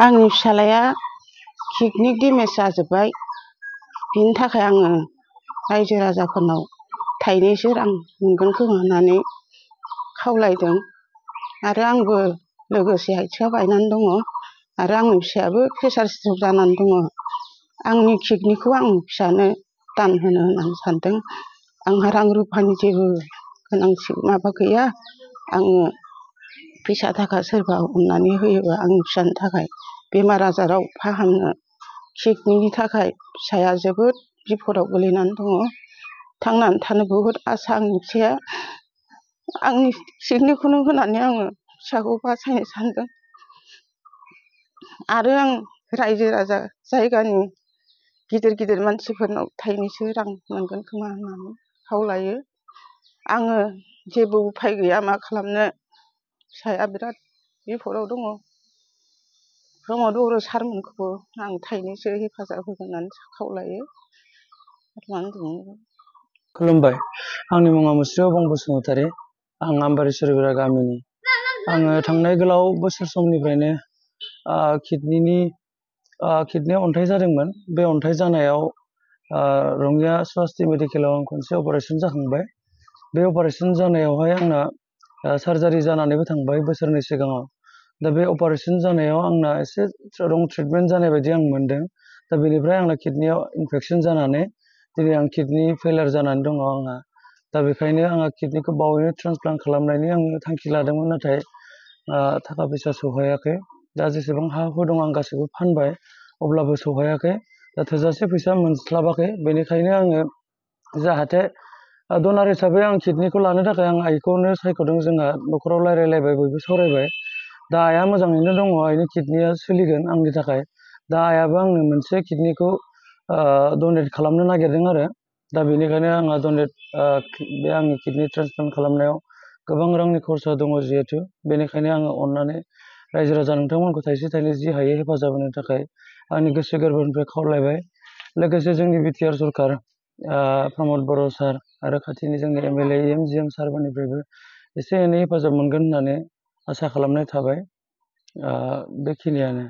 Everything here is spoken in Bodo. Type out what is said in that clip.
आंनि फिसाज्लाया किडनि डेमेज जाजोब्बाय। बिनि थाखाय आङो रायजो राजाफोरनाव थाइनैसो रां मोनगोन खोमा होननानै खावलायदों। आरो आंबो लोगोसे आथिङा बायनानै दङ आरो आंनि फिसायाबो प्रेसार स्ट्रक जानानै दङ। आंनि किडनिखौ आं फिसानो दान होनो होननानै सानदों। आंहा रां रुफानि जेबो गोनांथि माबा गैया। आङो फैसा थाखा सोरबा अननानै होयोबा आंनि फिसानि थाखाय बेमार आजाराव फाहामनो किडनिनि थाखाय फिसाया जोबोद बिपदआव गोलैनानै दङ। थांनानै थानो बहुद आसा आंनि फिसाया। आंनि किडनिखौनो होनानै आङो फिसाखौ बासायनो सानदों। आरो आं रायजो राजा जायगानि गिदिर गिदिर मानसिफोरनाव थाइनैसो रां मोनगोन खोमा होननानै खावलायो। आङो जेबो उफाय गैया मा खालामनो। फिसाया बिराद बिपदआव दङ। प्रमद बर' सारमोनखौबो आं थाइनैसो हेफाजाब होगोन होननानै खावलायो। खुलुमबाय। आंनि मुङा मुस्रि अबं बसुमतारी। आं आम्बारि सुरैबेरा गामिनि। आङो थांनाय गोलाव बोसोर समनिफ्रायनो किडनियाव अन्थाइ जादोंमोन। बे अन्थाइ जानायाव रङिया स्वास्थि मेडिकेलाव आं खनसे अपारेसन जाखांबाय। बे अपारेसन जानायावहाय आंना सार्जारि जानानैबो थांबाय बोसोरनै सिगाङाव। दा बे अपारेसन जानायाव आंना एसे रं ट्रिटमेन्ट जानाय बायदि आं मोनदों। दा बेनिफ्राय आंना किडनियाव इनफेक्सन जानानै दिनै आं किडनि फेलार जानानै दङ आंहा। दा बेखायनो आंहा किडनिखौ बावैनो ट्रान्सप्लान्ट खालामनायनि आं थांखि लादोंमोन, नाथाय थाखा फैसा सौहायाखै। दा जेसेबां हा हु दं आं गासैबो फानबाय, अब्लाबो सौहायाखै। दा थोजासे फैसा मोनस्लाबाखै। बेनिखायनो आङो जाहाथे डनार हिसाबै आं किडनिखौ लानो थाखाय आं आइखौनो सायख'दों। जोंहा न'खराव रायलायलायबाय, बयबो सावरायबाय। दा आइआ मोजाङैनो दङ। आइनि किडनिया सोलिगोन आंनि थाखाय। दा आइआबो आंनो मोनसे किडनिखौ डनेट खालामनो नागिरदों आरो। दा बेनिखायनो आंहा बे आंनि किडनि ट्रान्सप्लान्ट खालामनायाव गोबां रांनि खरसा दङ जिहेथु। बेनिखायनो आङो अननानै रायजो राजा नोंथांमोनखौ थाइसे थाइनै जि हायो हेफाजाब होनो थाखाय आंनि गोसो गोरबोनिफ्राय खावलायबाय। लोगोसे जोंनि बिटिआर सरकार प्रमद बर' सार आरो खाथिनि जोंनि एमएलए एमजिएम सारमोननिफ्रायबो एसे एनै हेफाजाब मोनगोन होननानै आसा खालामनाय थाबाय। बेखिनियानो।